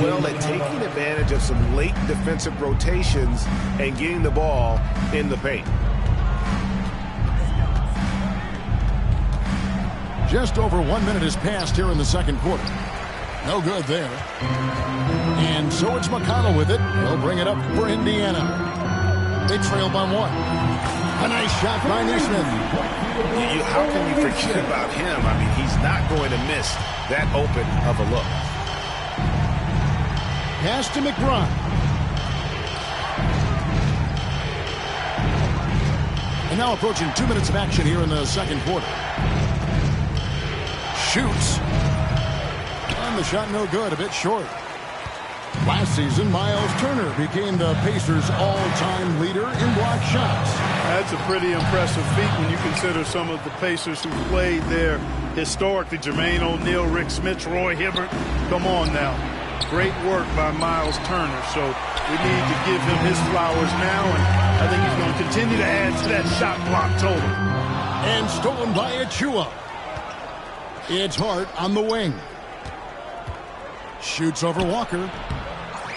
well at taking advantage of some late defensive rotations and getting the ball in the paint. Just over 1 minute has passed here in the second quarter. No good there. And so it's McConnell with it. He'll bring it up for Indiana. They trail by 1. A nice shot by Nesmith. How can you forget about him? I mean, he's not going to miss that open of a look. Pass to McBride. And now approaching 2 minutes of action here in the second quarter. Shoots. And the shot no good, a bit short. Last season, Miles Turner became the Pacers' all-time leader in block shots. That's a pretty impressive feat when you consider some of the Pacers who played there historically. Jermaine O'Neal, Rick Smith, Roy Hibbert. Come on now. Great work by Miles Turner. So we need to give him his flowers now, and I think he's going to continue to add to that shot block total. And stolen by Achua. It's Hart on the wing. Shoots over Walker.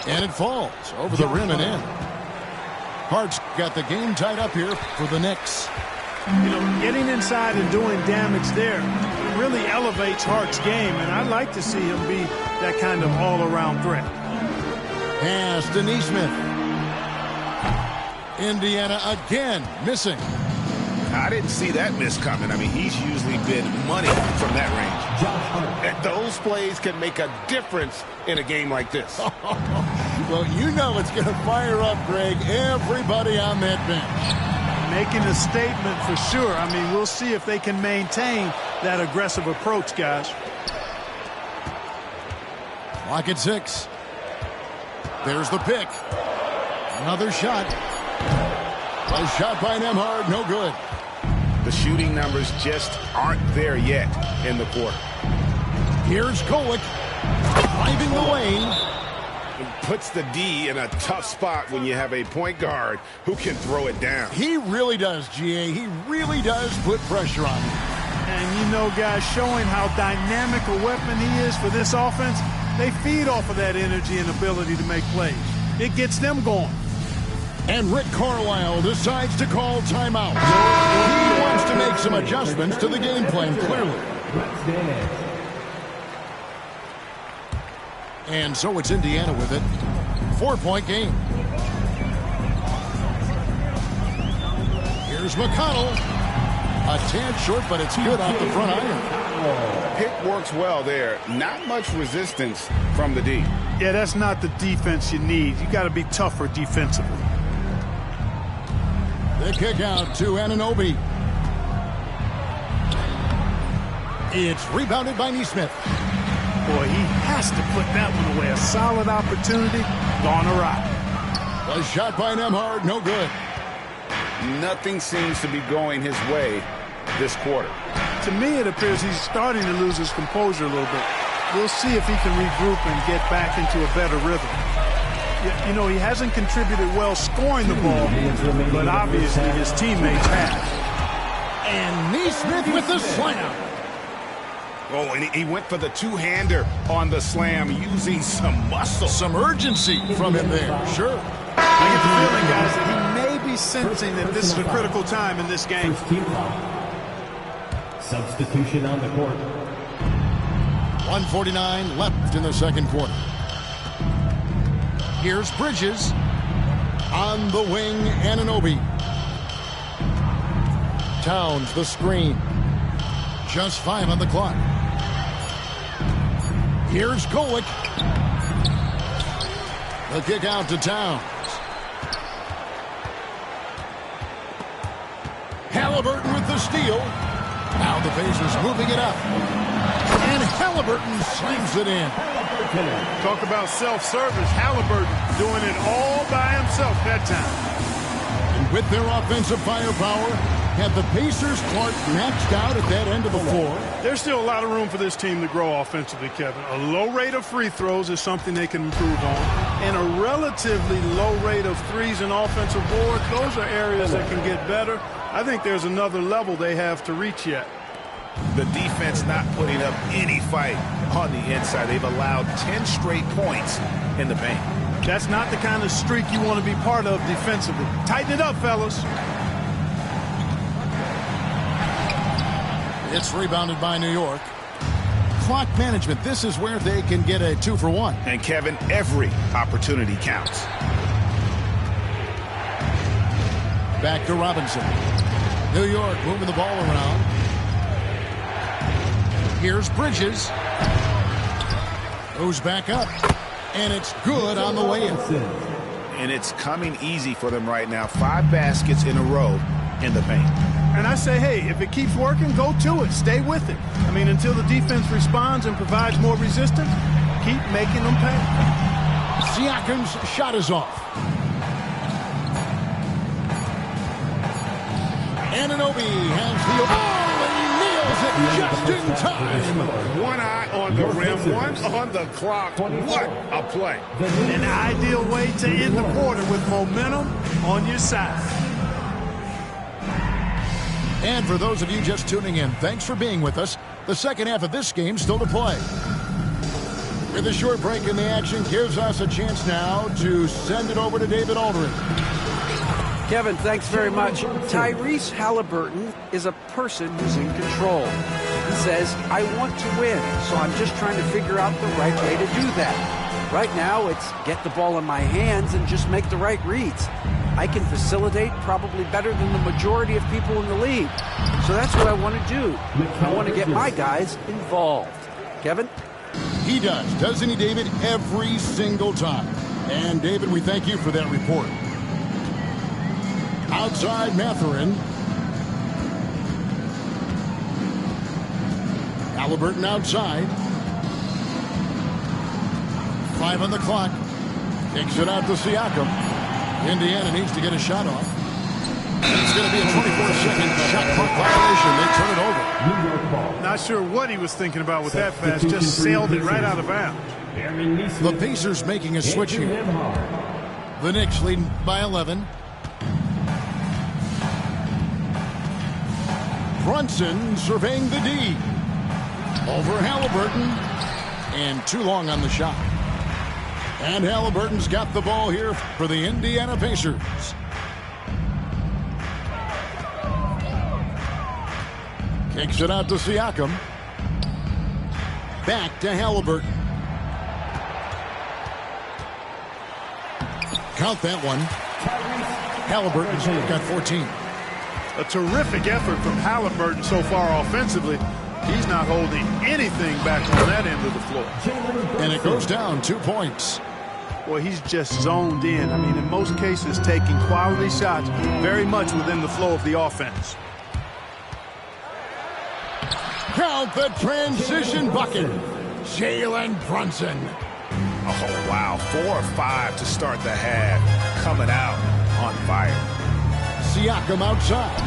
And it falls over the rim and in. Hart's got the game tied up here for the Knicks. You know, getting inside and doing damage there really elevates Hart's game, and I'd like to see him be that kind of all-around threat. Pass to Nesmith. Indiana again missing. I didn't see that miss coming. I mean, he's usually been money from that range. And those plays can make a difference in a game like this. Well, you know it's going to fire up, Greg, everybody on that bench. Making a statement for sure. I mean, we'll see if they can maintain that aggressive approach, guys. Clock at 6. There's the pick. Another shot. A shot by Nembhard, no good. The shooting numbers just aren't there yet in the quarter. Here's Kolek driving the lane. It puts the D in a tough spot when you have a point guard who can throw it down. He really does, GA. He really does put pressure on him. And you know, guys, showing how dynamic a weapon he is for this offense, they feed off of that energy and ability to make plays. It gets them going. And Rick Carlisle decides to call timeout. He wants to make some adjustments to the game plan, clearly. And so it's Indiana with it. 4-point game. Here's McConnell. A tad short, but it's good off the front iron. Pick works well there. Not much resistance from the D. Yeah, that's not the defense you need. You got to be tougher defensively. The kick out to Anunoby. It's rebounded by Nesmith. Boy, he has to put that one away. A solid opportunity, gone awry. A shot by Nembhard, no good. Nothing seems to be going his way this quarter. To me, it appears he's starting to lose his composure a little bit. We'll see if he can regroup and get back into a better rhythm. You know, he hasn't contributed well scoring the ball, but obviously his teammates have. And Nesmith with the slam. Oh, and he went for the two-hander on the slam, using some muscle. Some urgency from him there, sure. I get the feeling, guys, that he may be sensing that this is a critical time in this game. Substitution on the court. 1:49 left in the second quarter. Here's Bridges. On the wing, Anunoby. Towns the screen. Just 5 on the clock. Here's Kolek. The kick out to Towns. Halliburton with the steal. Now the Pacers moving it up. And Halliburton slams it in. Talk about self-service. Halliburton doing it all by himself that time. And with their offensive firepower, have the Pacers Clark maxed out at that end of the floor? There's still a lot of room for this team to grow offensively, Kevin. A low rate of free throws is something they can improve on. And a relatively low rate of threes and offensive boards, those are areas that can get better. I think there's another level they have to reach yet. The defense not putting up any fight on the inside. They've allowed 10 straight points in the paint. That's not the kind of streak you want to be part of defensively. Tighten it up, fellas. It's rebounded by New York. Clock management. This is where they can get a 2-for-1. And, Kevin, every opportunity counts. Back to Robinson. New York moving the ball around. Here's Bridges. Goes back up. And it's good on the way in. And it's coming easy for them right now. 5 baskets in a row in the paint. And I say, hey, if it keeps working, go to it. Stay with it. I mean, until the defense responds and provides more resistance, keep making them pay. Siakam's shot is off. Anunoby has the and nails it just in time. One eye on the rim, one on the clock. What a play. An ideal way to end the quarter with momentum on your side. And for those of you just tuning in, thanks for being with us. The second half of this game still to play. With a short break in the action gives us a chance now to send it over to David Aldridge. Kevin, thanks very much. Tyrese Halliburton is a person who's in control. He says, I want to win, so I'm just trying to figure out the right way to do that. Right now, it's get the ball in my hands and just make the right reads. I can facilitate probably better than the majority of people in the league. So that's what I want to do. I want to get my guys involved. Kevin? He does, doesn't he, David? Every single time. And, David, we thank you for that report. Outside Mathurin. Halliburton outside. 5 on the clock. Kicks it out to Siakam. Indiana needs to get a shot off. It's going to be a 24-second shot clock violation. They turn it over. Not sure what he was thinking about with that pass. Just sailed it right out of bounds. The Pacers making a switch here. The Knicks leading by 11. Brunson surveying the D. Over Halliburton. And too long on the shot. And Halliburton's got the ball here for the Indiana Pacers. Kicks it out to Siakam. Back to Halliburton. Count that one. Halliburton's got 14. A terrific effort from Halliburton so far offensively. He's not holding anything back on that end of the floor. And it goes down 2 points. Well, he's just zoned in. I mean, in most cases, taking quality shots very much within the flow of the offense. Count the transition bucket. Jalen Brunson. Oh, wow. 4 or 5 to start the half. Coming out on fire. Siakam outside.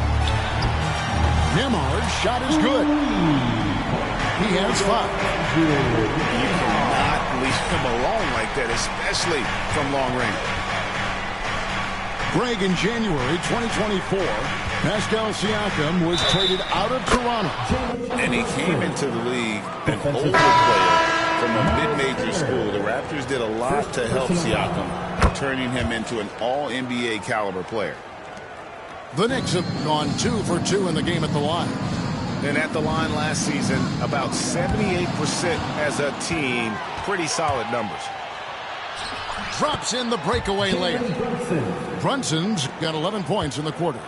Nembhard's shot is good. He has 5. You cannot leave him alone like that, especially from long range. Greg, in January 2024, Pascal Siakam was traded out of Toronto. And he came into the league an older player from a mid-major school. The Raptors did a lot to help Siakam, turning him into an all-NBA caliber player. The Knicks have gone 2 for 2 in the game at the line. And at the line last season, about 78% as a team. Pretty solid numbers. Drops in the breakaway layup. Brunson's got 11 points in the quarter.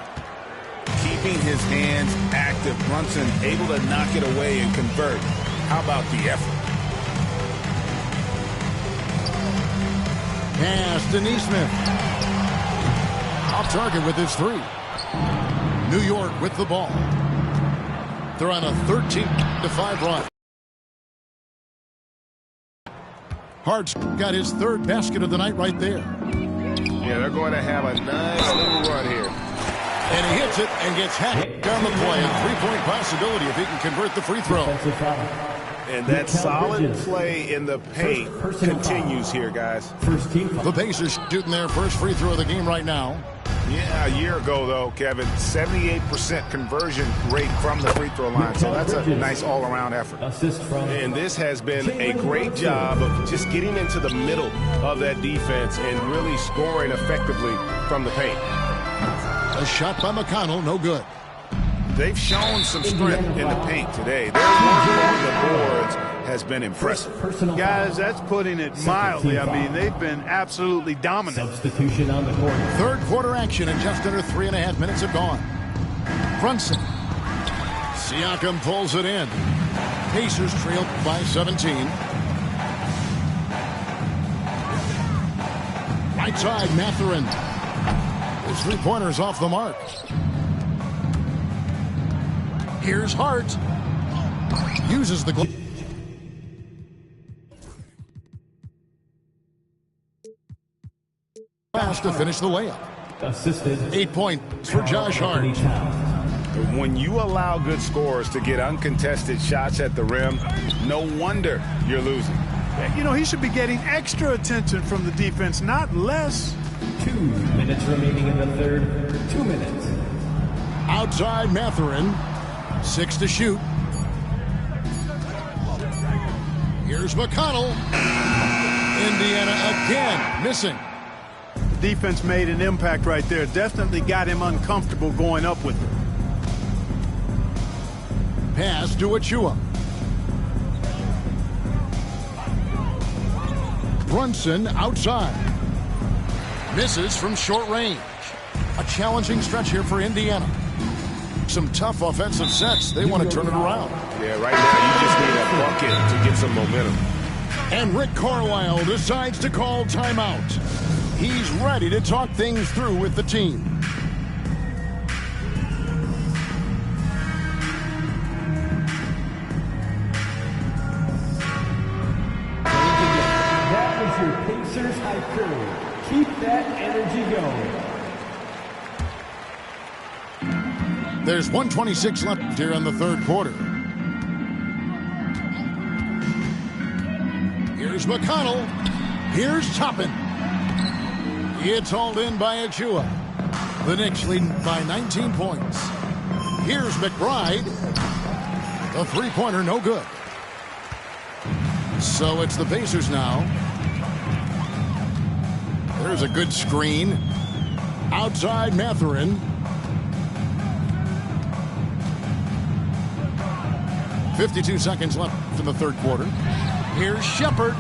Keeping his hands active. Brunson able to knock it away and convert. How about the effort? Pass to Nesmith. Off target with his 3. New York with the ball. They're on a 13-5 run. Hart's got his 3rd basket of the night right there. Yeah, they're going to have a nice little run here. And he hits it and gets hacked down the play. A 3-point possibility if he can convert the free throw. And that solid play in the paint continues here, guys. The Pacers shooting their first free throw of the game right now. Yeah, a year ago, though, Kevin, 78% conversion rate from the free throw line. So that's a nice all-around effort. And this has been a great job of just getting into the middle of that defense and really scoring effectively from the paint. A shot by McConnell, no good. They've shown some strength in the paint today. Their work on the boards has been impressive. Guys, that's putting it mildly. I mean, they've been absolutely dominant. Substitution on the court. Third quarter action, and just under 3.5 minutes have gone. Brunson. Siakam pulls it in. Pacers trail by 17. Right side, Mathurin. His three-pointer's off the mark. Here's Hart. Uses the glass to finish the layup. Assisted. 8 points for Josh Hart. When you allow good scorers to get uncontested shots at the rim, no wonder you're losing. You know, he should be getting extra attention from the defense, not less. 2 minutes remaining in the third. 2 minutes. Outside Mathurin. 6 to shoot. Here's McConnell. Indiana again missing. The defense made an impact right there. Definitely got him uncomfortable going up with it. Pass to Achua. Brunson outside. Misses from short range. A challenging stretch here for Indiana. Some tough offensive sets. They want to turn it around. Yeah, right now you just need a bucket to get some momentum. And Rick Carlisle decides to call timeout. He's ready to talk things through with the team. That was your Pacers haiku. Keep that energy going. There's 1:26 left here in the third quarter. Here's McConnell. Here's Toppin. It's hauled in by Achua. The Knicks lead by 19 points. Here's McBride. The three-pointer, no good. So it's the Pacers now. There's a good screen. Outside Mathurin. 52 seconds left in the third quarter. Here's Shepard.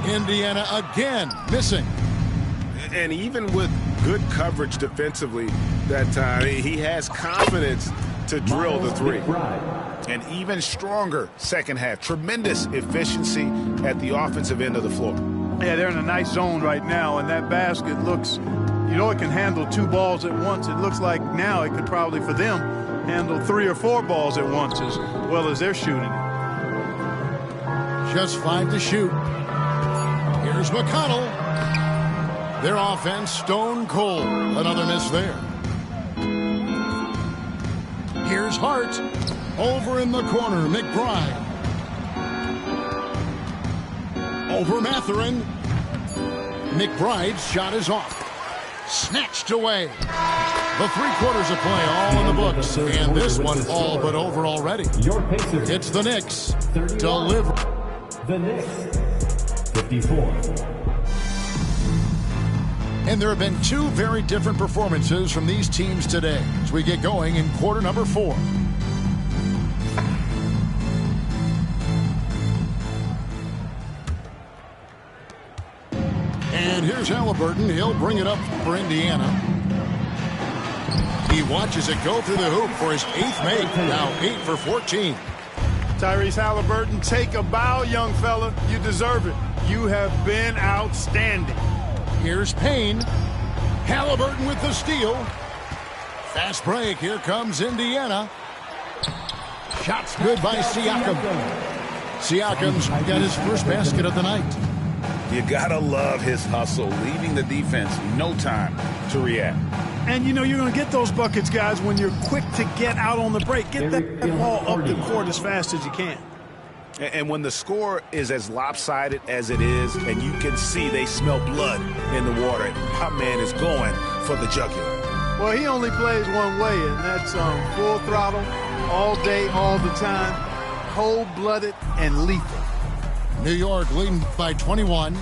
Indiana again missing. And even with good coverage defensively that time, he has confidence to drill the three. And even stronger second half. Tremendous efficiency at the offensive end of the floor. Yeah, they're in a nice zone right now, and that basket looks, you know, it can handle 2 balls at once. It looks like now it could probably, for them, handle 3 or 4 balls at once as well as they're shooting it. Just 5 to shoot. Here's McConnell. Their offense stone cold. Another miss there. Here's Hart. Over in the corner, McBride. Over Mathurin. McBride's shot is off. Snatched away. The 3 quarters of play all in the books. And this one all but over already. Your Pacers. It's the Knicks. Deliver. The Knicks. 54. And there have been 2 very different performances from these teams today as we get going in quarter number 4. And here's Halliburton. He'll bring it up for Indiana. He watches it go through the hoop for his 8th make. Now 8 for 14. Tyrese Halliburton, take a bow, young fella. You deserve it. You have been outstanding. Here's Payne. Halliburton with the steal. Fast break. Here comes Indiana. Shots good by Siakam. Siakam's got his first basket of the night. You gotta love his hustle, leaving the defense no time to react. And you know you're going to get those buckets, guys, when you're quick to get out on the break. Get that ball up the court as fast as you can. And when the score is as lopsided as it is, and you can see they smell blood in the water, our man is going for the jugular. Well, he only plays one way, and that's full throttle, all day, all the time, cold-blooded and lethal. New York leading by 21.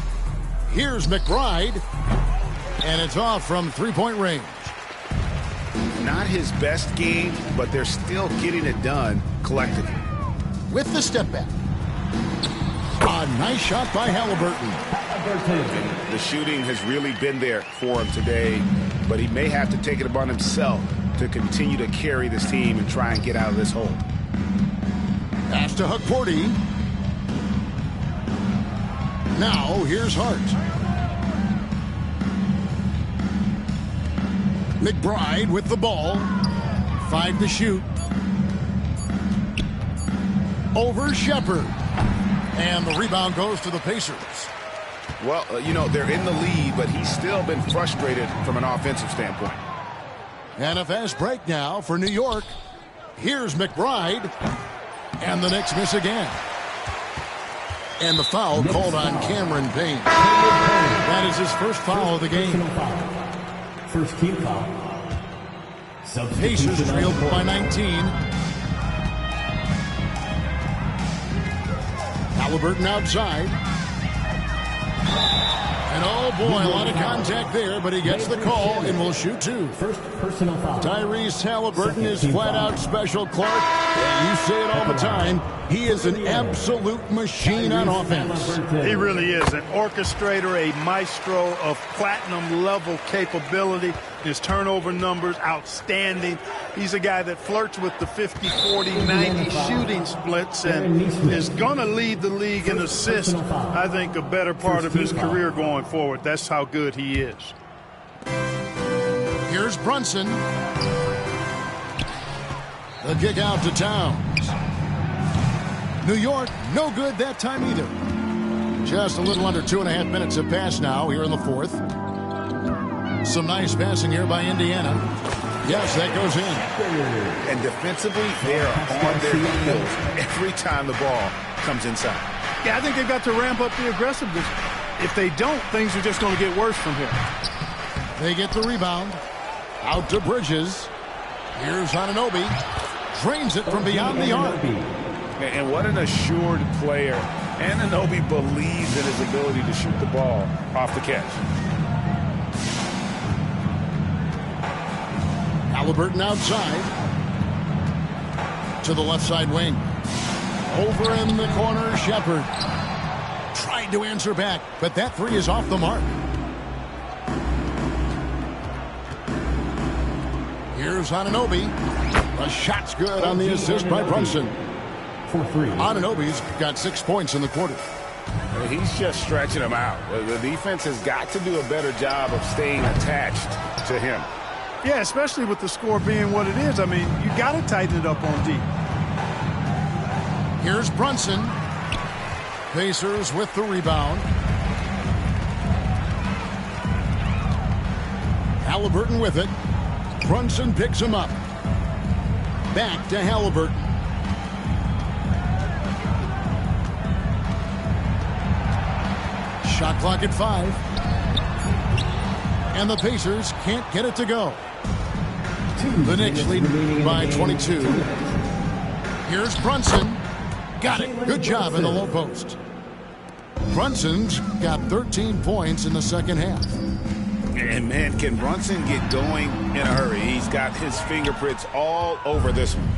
Here's McBride, and it's off from three-point range. Not his best game, but they're still getting it done collectively. With the step back. A nice shot by Halliburton. The shooting has really been there for him today, but he may have to take it upon himself to continue to carry this team and try and get out of this hole. Pass to Hukporti. Now here's Hart. McBride with the ball. 5 to shoot. Over Shepherd. And the rebound goes to the Pacers. Well, they're in the lead, but he's still been frustrated from an offensive standpoint. And a fast break now for New York. Here's McBride. And the Knicks miss again. And the foul called on Cameron Payne. That is his first foul of the game. First team foul. Pacers trailed by 19. Halliburton outside. And oh boy, a lot of contact there, but he gets the call and will shoot 2. First personal foul. Tyrese Halliburton is flat out special, Clark. You say it all the time. He is an absolute machine on offense. He really is an orchestrator, a maestro of platinum-level capability. His turnover numbers, outstanding. He's a guy that flirts with the 50, 40, 90 shooting splits and is going to lead the league in assists, I think, a better part of his career going forward. That's how good he is. Here's Brunson. The kick out to Towns. New York, no good that time either. Just a little under 2.5 minutes have passed now here in the fourth. Some nice passing here by Indiana. Yes, that goes in. And defensively, they are on their heels every time the ball comes inside. Yeah, I think they've got to ramp up the aggressiveness. If they don't, things are just going to get worse from here. They get the rebound. Out to Bridges. Here's Anunoby. Drains it from beyond the arc. And what an assured player. Anunoby believes in his ability to shoot the ball off the catch. Halliburton outside. To the left side wing. Over in the corner, Shepherd. Tried to answer back, but that 3 is off the mark. Here's Anunoby. The shot's good on the assist by Brunson. Anunoby's got 6 points in the quarter. He's just stretching them out. The defense has got to do a better job of staying attached to him. Yeah, especially with the score being what it is. I mean, you got to tighten it up on D. Here's Brunson. Pacers with the rebound. Halliburton with it. Brunson picks him up. Back to Halliburton. Shot clock at 5. And the Pacers can't get it to go. The Knicks lead by 22. Here's Brunson. Got it. Good job in the low post. Brunson's got 13 points in the second half. And, man, can Brunson get going in a hurry? He's got his fingerprints all over this one.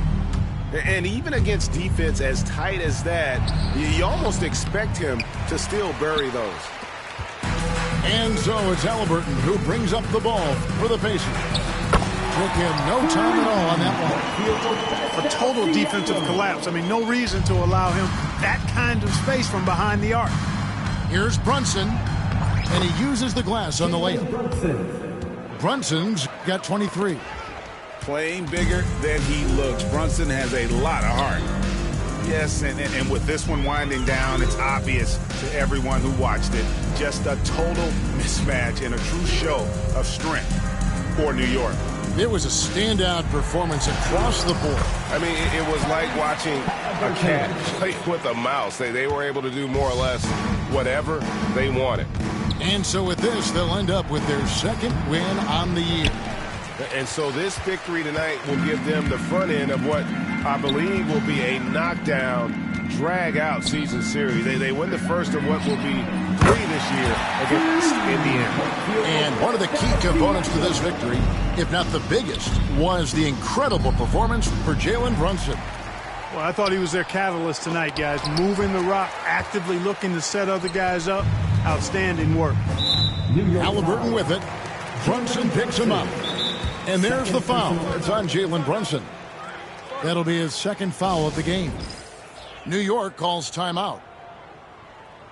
And even against defense as tight as that, you almost expect him to still bury those. And so it's Halliburton who brings up the ball for the Pacers. Took him no time at all on that one. A total defensive collapse. I mean, no reason to allow him that kind of space from behind the arc. Here's Brunson, and he uses the glass on the layup. Brunson's got 23. Playing bigger than he looks. Brunson has a lot of heart. Yes, and with this one winding down, it's obvious to everyone who watched it. Just a total mismatch and a true show of strength for New York. It was a standout performance across the board. I mean, it was like watching a cat play with a mouse. They were able to do more or less whatever they wanted. And so with this, they'll end up with their second win on the year. And so this victory tonight will give them the front end of what I believe will be a knockdown, drag-out season series. They win the first of what will be 3 this year against Indiana. And one of the key components to this victory, if not the biggest, was the incredible performance for Jalen Brunson. Well, I thought he was their catalyst tonight, guys. Moving the rock, actively looking to set other guys up. Outstanding work. Halliburton with it. Brunson picks him up. And there's the foul. It's on Jalen Brunson. That'll be his second foul of the game. New York calls timeout.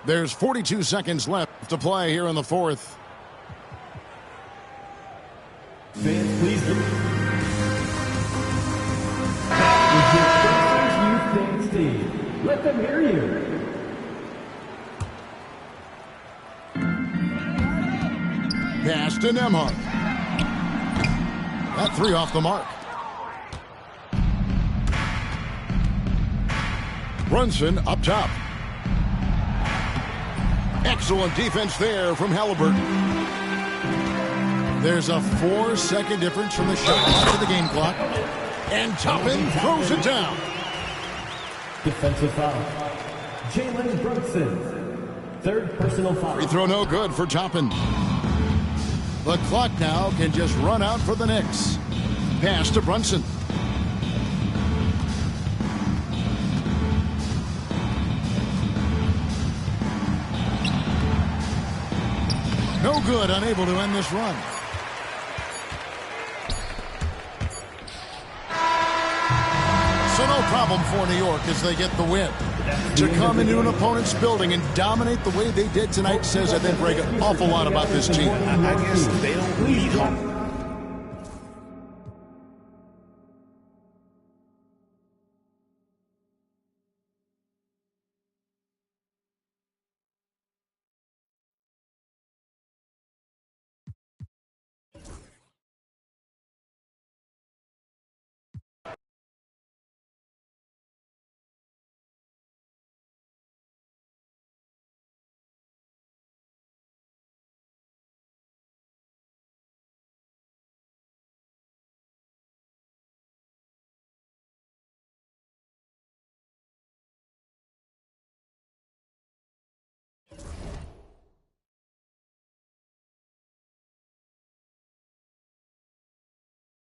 There's 42 seconds left to play here in the fourth. Fans, please. With your Youth Dance team, let them hear you. Pass to Nembhard. That three off the mark. Brunson up top. Excellent defense there from Halliburton. There's a 4-second difference from the shot clock to the game clock. And Toppin throws it down. Defensive foul. Jalen Brunson. Third personal foul. Free throw no good for Toppin. The clock now can just run out for the Knicks. Pass to Brunson. No good, unable to end this run. So no problem for New York as they get the win. To come into an opponent's building and dominate the way they did tonight says, I think, Greg, an awful lot about this team. I guess they don't need home